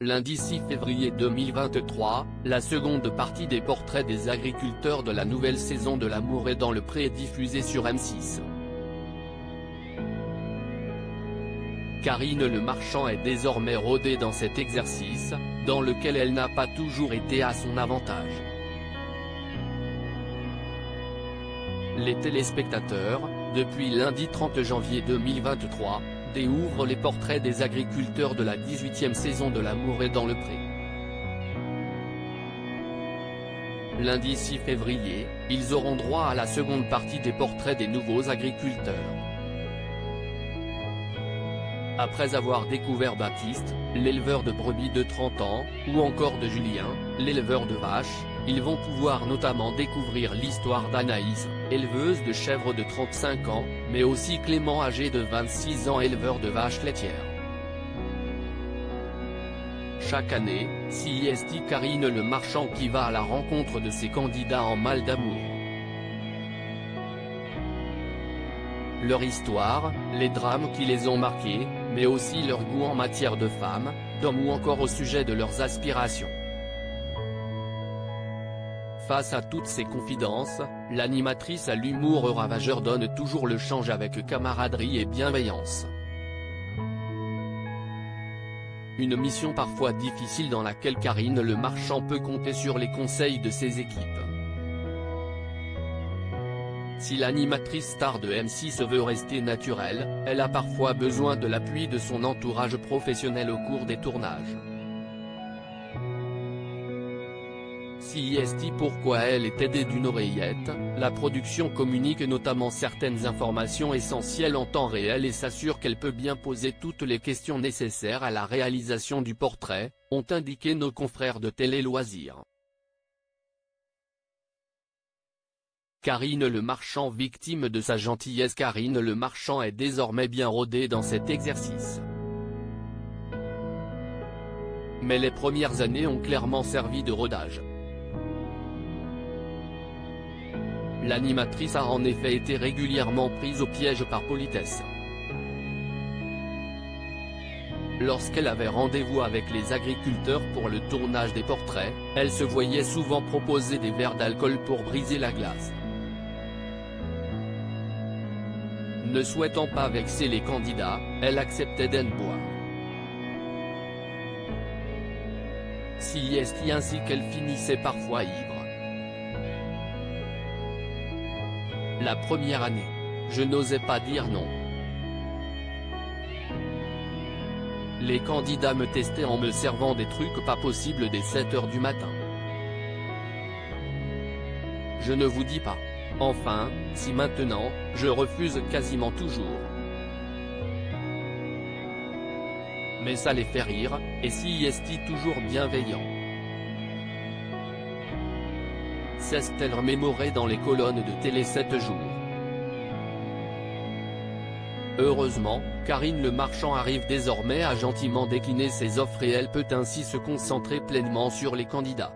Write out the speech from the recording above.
Lundi 6 février 2023, la seconde partie des portraits des agriculteurs de la nouvelle saison de L'amour est dans le pré est diffusée sur M6. Karine Le Marchand est désormais rodée dans cet exercice, dans lequel elle n'a pas toujours été à son avantage. Les téléspectateurs, depuis lundi 30 janvier 2023, découvrent les portraits des agriculteurs de la 18e saison de L'amour est dans le pré. Lundi 6 février, ils auront droit à la seconde partie des portraits des nouveaux agriculteurs. Après avoir découvert Baptiste, l'éleveur de brebis de 30 ans, ou encore de Julien, l'éleveur de vaches, ils vont pouvoir notamment découvrir l'histoire d'Anaïs, éleveuse de chèvres de 35 ans, mais aussi Clément âgé de 26 ans éleveur de vaches laitières. Chaque année, CIST Karine Le Marchand qui va à la rencontre de ses candidats en mal d'amour. Leur histoire, les drames qui les ont marqués, mais aussi leur goût en matière de femmes, d'hommes ou encore au sujet de leurs aspirations. Face à toutes ces confidences, l'animatrice à l'humour ravageur donne toujours le change avec camaraderie et bienveillance. Une mission parfois difficile dans laquelle Karine Le Marchand peut compter sur les conseils de ses équipes. Si l'animatrice star de M6 veut rester naturelle, elle a parfois besoin de l'appui de son entourage professionnel au cours des tournages. CIST Pourquoi elle est aidée d'une oreillette, la production communique notamment certaines informations essentielles en temps réel et s'assure qu'elle peut bien poser toutes les questions nécessaires à la réalisation du portrait, ont indiqué nos confrères de Télé Loisirs. Karine Le Marchand victime de sa gentillesse. Karine Le Marchand est désormais bien rodée dans cet exercice. Mais les premières années ont clairement servi de rodage. L'animatrice a en effet été régulièrement prise au piège par politesse. Lorsqu'elle avait rendez-vous avec les agriculteurs pour le tournage des portraits, elle se voyait souvent proposer des verres d'alcool pour briser la glace. Ne souhaitant pas vexer les candidats, elle acceptait d'en boire. CIST ainsi qu'elle finissait parfois ivre. La première année, je n'osais pas dire non. Les candidats me testaient en me servant des trucs pas possibles dès 7 h du matin. Je ne vous dis pas. Enfin, si maintenant, je refuse quasiment toujours. Mais ça les fait rire, et CIST toujours bienveillant. S'est-elle remémorée dans les colonnes de Télé 7 jours. Heureusement, Karine Le Marchand arrive désormais à gentiment décliner ses offres et elle peut ainsi se concentrer pleinement sur les candidats.